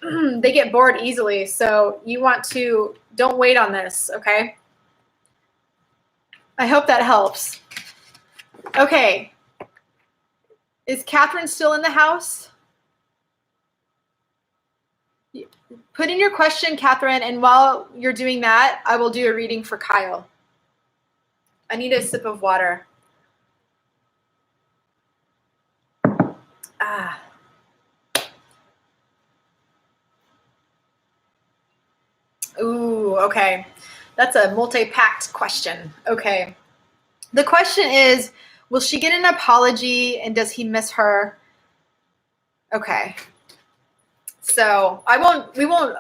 they get bored easily. So you want to, don't wait on this, okay? I hope that helps. Okay. Is Catherine still in the house? Put in your question, Catherine, and while you're doing that, I will do a reading for Kyle. I need a sip of water. Ah. Ooh, okay. That's a multi-packed question. Okay. The question is, will she get an apology, and does he miss her? Okay. So we won't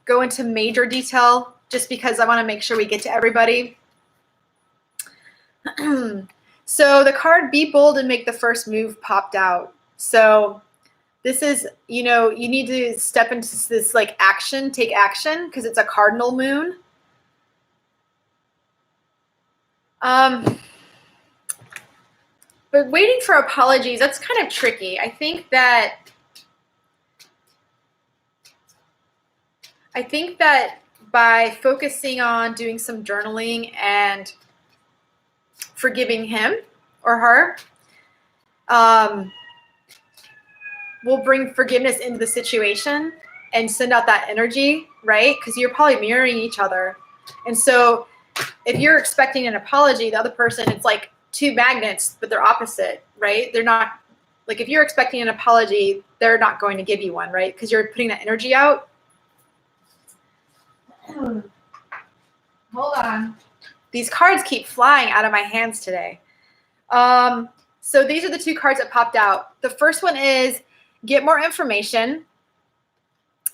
go into major detail, just because I want to make sure we get to everybody. So the card Be Bold and Make the First Move popped out. So this is, you know, you need to step into this like action, take action, because it's a cardinal moon. But waiting for apologies, that's kind of tricky. I think that by focusing on doing some journaling and forgiving him or her, will bring forgiveness into the situation and send out that energy, right? Because you're probably mirroring each other. And so if you're expecting an apology, the other person, it's like two magnets, but they're opposite, right? They're not, like if you're expecting an apology, they're not going to give you one, right? Because you're putting that energy out. Hold on. These cards keep flying out of my hands today. So these are the two cards that popped out. The first one is get more information.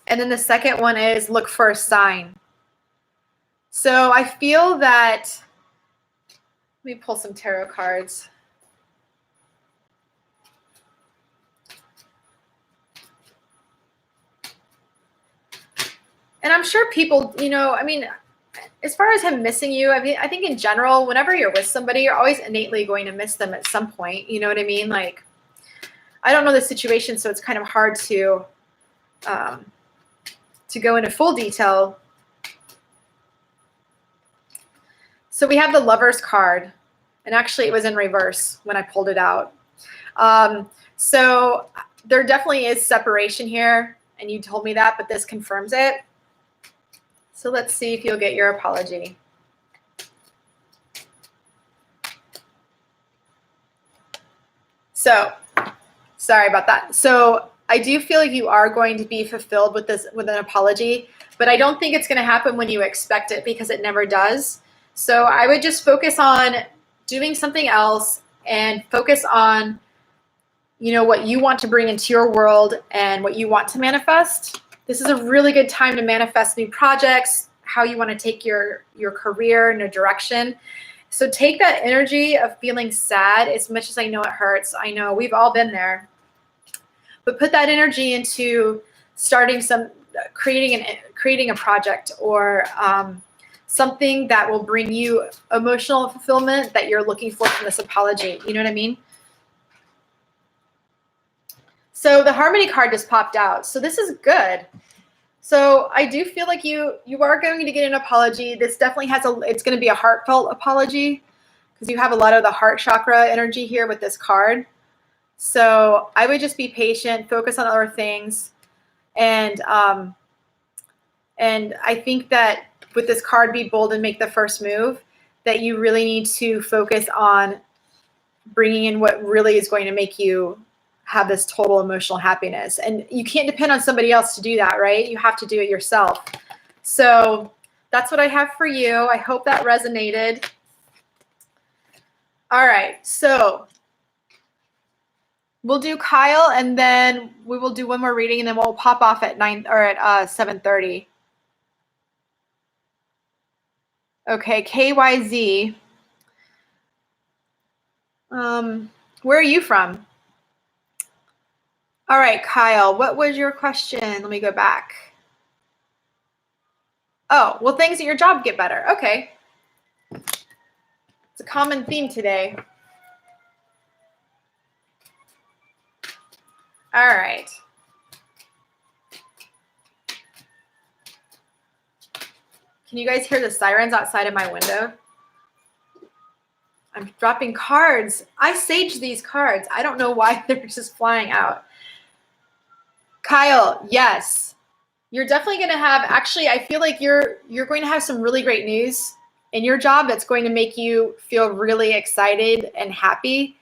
And then the second one is look for a sign. So I feel that, let me pull some tarot cards. And I'm sure people, you know, I mean, as far as him missing you, I mean, I think in general, whenever you're with somebody, you're always innately going to miss them at some point. You know what I mean? Like, I don't know the situation, so it's kind of hard to go into full detail. So we have the Lover's card, and actually it was in reverse when I pulled it out. So there definitely is separation here, and you told me that, but this confirms it. So let's see if you'll get your apology. So, sorry about that. So I do feel like you are going to be fulfilled with an apology, but I don't think it's going to happen when you expect it, because it never does. So I would just focus on doing something else and focus on, you know, what you want to bring into your world and what you want to manifest. This is a really good time to manifest new projects, how you want to take your career in a direction. So take that energy of feeling sad, as much as I know it hurts. I know we've all been there. But put that energy into creating a project, or something that will bring you emotional fulfillment that you're looking for from this apology. You know what I mean? So the Harmony card just popped out. So this is good. So I do feel like you are going to get an apology. This definitely it's going to be a heartfelt apology, because you have a lot of the heart chakra energy here with this card. So I would just be patient, focus on other things. And I think that with this card, be bold and make the first move, that you really need to focus on bringing in what really is going to make you have this total emotional happiness. And you can't depend on somebody else to do that, right? You have to do it yourself. So that's what I have for you. I hope that resonated. All right, so we'll do Kyle, and then we will do one more reading, and then we'll pop off at 7:30. Okay, KYZ. Where are you from? All right, Kyle, what was your question? Let me go back. Oh, will things at your job get better? Okay. It's a common theme today. All right. Can you guys hear the sirens outside of my window? I'm dropping cards. I saged these cards. I don't know why they're just flying out. Kyle, yes. You're definitely going to have, actually, I feel like you're going to have some really great news in your job that's going to make you feel really excited and happy.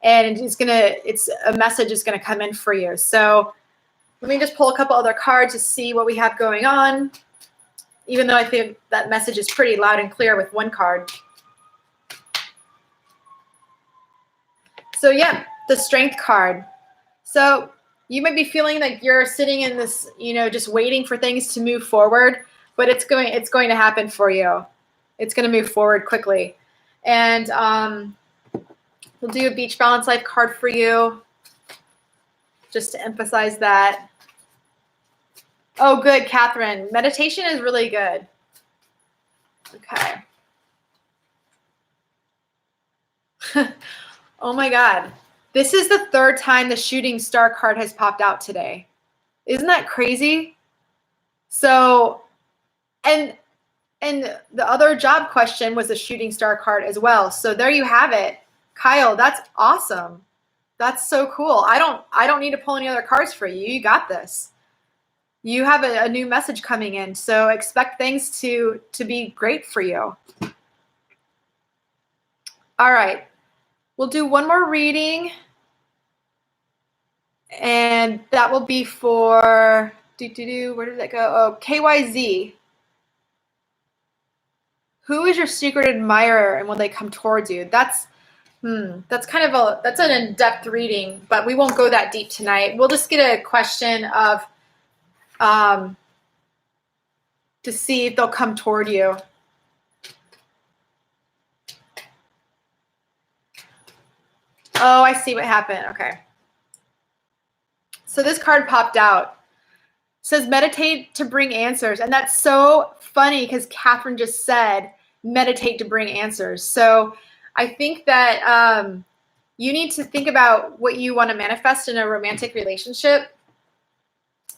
And it's a message is going to come in for you. So let me just pull a couple other cards to see what we have going on, even though I think that message is pretty loud and clear with one card. So yeah, the Strength card. So you might be feeling like you're sitting in this, you know, just waiting for things to move forward, but it's going to happen for you. It's going to move forward quickly. And we'll do a Beach Balance Life card for you, just to emphasize that. Oh, good, Catherine. Meditation is really good. Okay. Oh my God. This is the third time the Shooting Star card has popped out today. Isn't that crazy? So, and the other job question was a Shooting Star card as well. So there you have it. Kyle, that's awesome. That's so cool. I don't need to pull any other cards for you. You got this. You have a new message coming in. So expect things to be great for you. All right. We'll do one more reading, and that will be for, where did that go? Oh, KYZ. Who is your secret admirer, and will they come towards you? That's That's kind of that's an in-depth reading, but we won't go that deep tonight. We'll just get a question of to see if they'll come toward you. Oh, I see what happened. Okay. So this card popped out. It says meditate to bring answers. And that's so funny because Catherine just said meditate to bring answers. So I think that you need to think about what you want to manifest in a romantic relationship.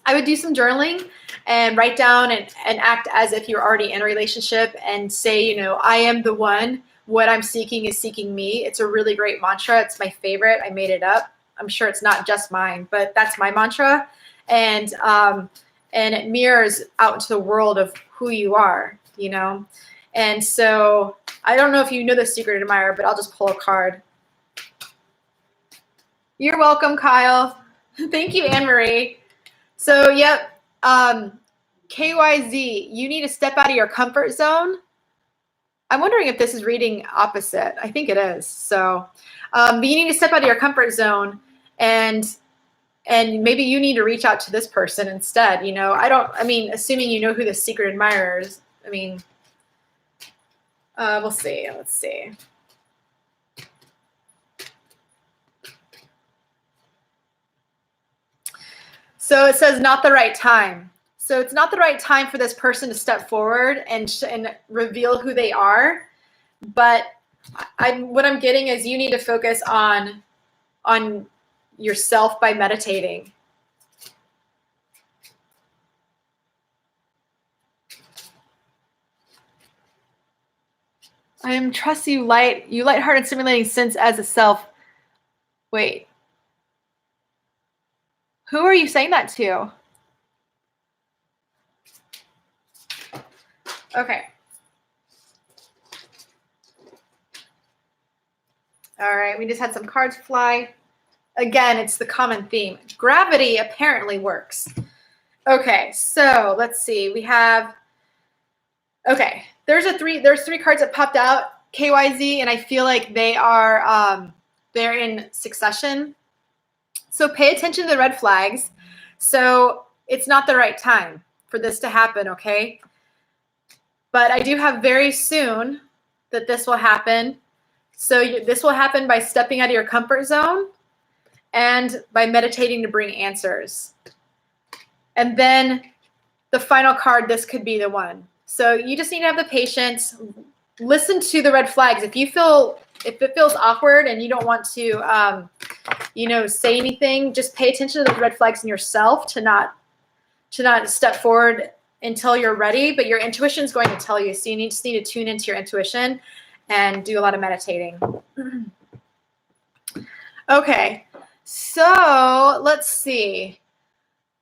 I would do some journaling and write down and act as if you're already in a relationship and say, you know, I am the one. What I'm seeking is seeking me. It's a really great mantra. It's my favorite. I made it up. I'm sure it's not just mine, but that's my mantra. And it mirrors out into the world of who you are, you know? And so I don't know if you know the secret admirer, but I'll just pull a card. You're welcome, Kyle. Thank you, Anne-Marie. So, yep, KYZ, you need to step out of your comfort zone. I'm wondering if this is reading opposite. I think it is. So, but you need to step out of your comfort zone and maybe you need to reach out to this person instead. You know, assuming you know who the secret admirer is. I mean, we'll see. Let's see. So it says not the right time. So it's not the right time for this person to step forward and reveal who they are. But what I'm getting is you need to focus on yourself by meditating. I am trust you lighthearted, simulating sense as a self. Wait. Who are you saying that to? Okay. All right, we just had some cards fly. Again, it's the common theme. Gravity apparently works. Okay, so let's see. We have, okay, there's three cards that popped out, KYZ, and I feel like they are, they're in succession. So pay attention to the red flags. So it's not the right time for this to happen, okay? But I do have very soon that this will happen. So this will happen by stepping out of your comfort zone and by meditating to bring answers. And then the final card, this could be the one. So you just need to have the patience. Listen to the red flags. If it feels awkward and you don't want to, say anything, just pay attention to those red flags in yourself to not step forward until you're ready. But your intuition is going to tell you. So you just need to tune into your intuition and do a lot of meditating. Okay, so let's see.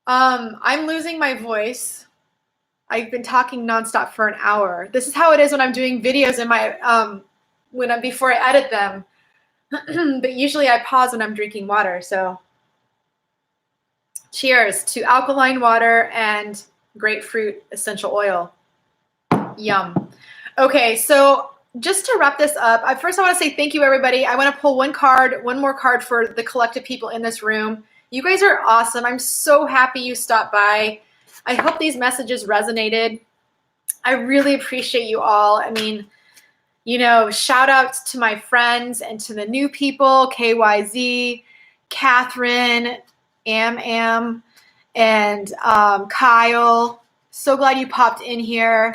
I'm losing my voice. I've been talking nonstop for an hour. This is how it is when I'm doing videos in my before I edit them. But usually I pause when I'm drinking water. So cheers to alkaline water and grapefruit essential oil. Yum. Okay, so just to wrap this up, first I want to say thank you, everybody. I want to pull one more card for the collective people in this room. You guys are awesome. I'm so happy you stopped by. I hope these messages resonated. I really appreciate you all. I mean, shout outs to my friends and to the new people, KYZ, Catherine, Am, and Kyle. So glad you popped in here,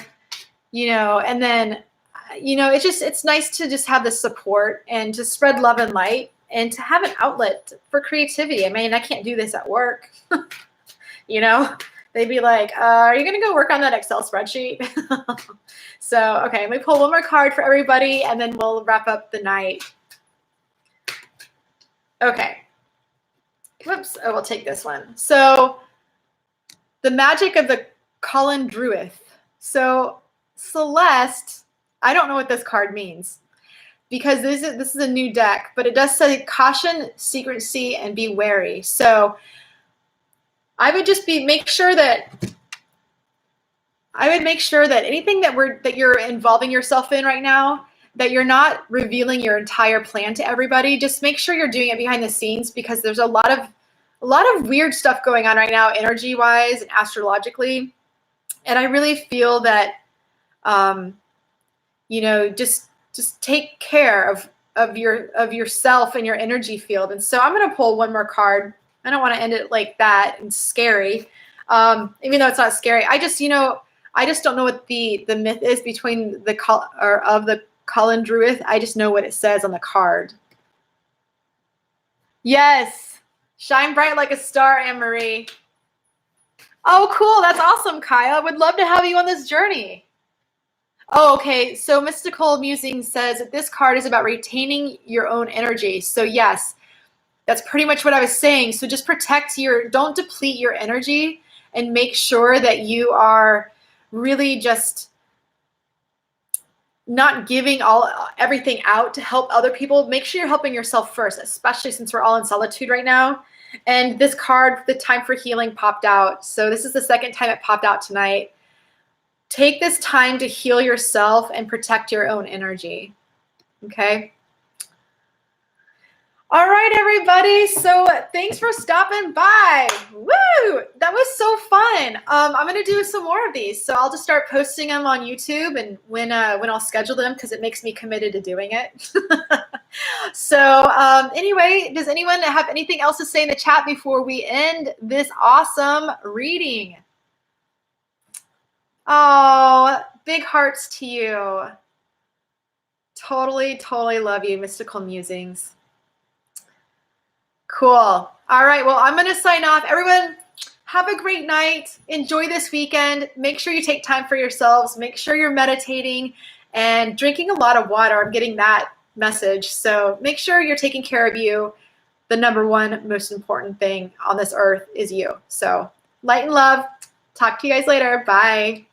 and then, it's nice to just have the support and to spread love and light and to have an outlet for creativity. I mean, I can't do this at work, They'd be like, are you going to go work on that Excel spreadsheet? So, okay, let me pull one more card for everybody, and then we'll wrap up the night. Okay. Whoops. Oh, we'll take this one. So, the magic of the Colin Druith. So, Celeste, I don't know what this card means because this is a new deck, but it does say caution, secrecy, and be wary. So, I would just make sure that anything that you're involving yourself in right now, that you're not revealing your entire plan to everybody. Just make sure you're doing it behind the scenes, because there's a lot of weird stuff going on right now, energy wise and astrologically. And I really feel that, just take care of yourself and your energy field. And so I'm going to pull one more card. I don't want to end it like that and scary. Even though it's not scary, I just don't know what the myth is between of the Colin Druith. I just know what it says on the card. Yes. Shine bright like a star, Anne-Marie. Oh, cool. That's awesome, Kaya. Would love to have you on this journey. Oh, okay. So Mystical Musing says that this card is about retaining your own energy. So yes, that's pretty much what I was saying. So just don't deplete your energy, and make sure that you are really just not giving everything out to help other people. Make sure you're helping yourself first, especially since we're all in solitude right now. And this card, the time for healing, popped out. So this is the second time it popped out tonight. Take this time to heal yourself and protect your own energy. Okay. All right, everybody. So thanks for stopping by. Woo! That was so fun. I'm going to do some more of these. So I'll just start posting them on YouTube, and when I'll schedule them, because it makes me committed to doing it. So anyway, does anyone have anything else to say in the chat before we end this awesome reading? Oh, big hearts to you. Totally, totally love you, Mystical Musings. Cool. All right. Well, I'm going to sign off. Everyone, have a great night. Enjoy this weekend. Make sure you take time for yourselves. Make sure you're meditating and drinking a lot of water. I'm getting that message. So make sure you're taking care of you. The number one most important thing on this earth is you. So light and love. Talk to you guys later. Bye.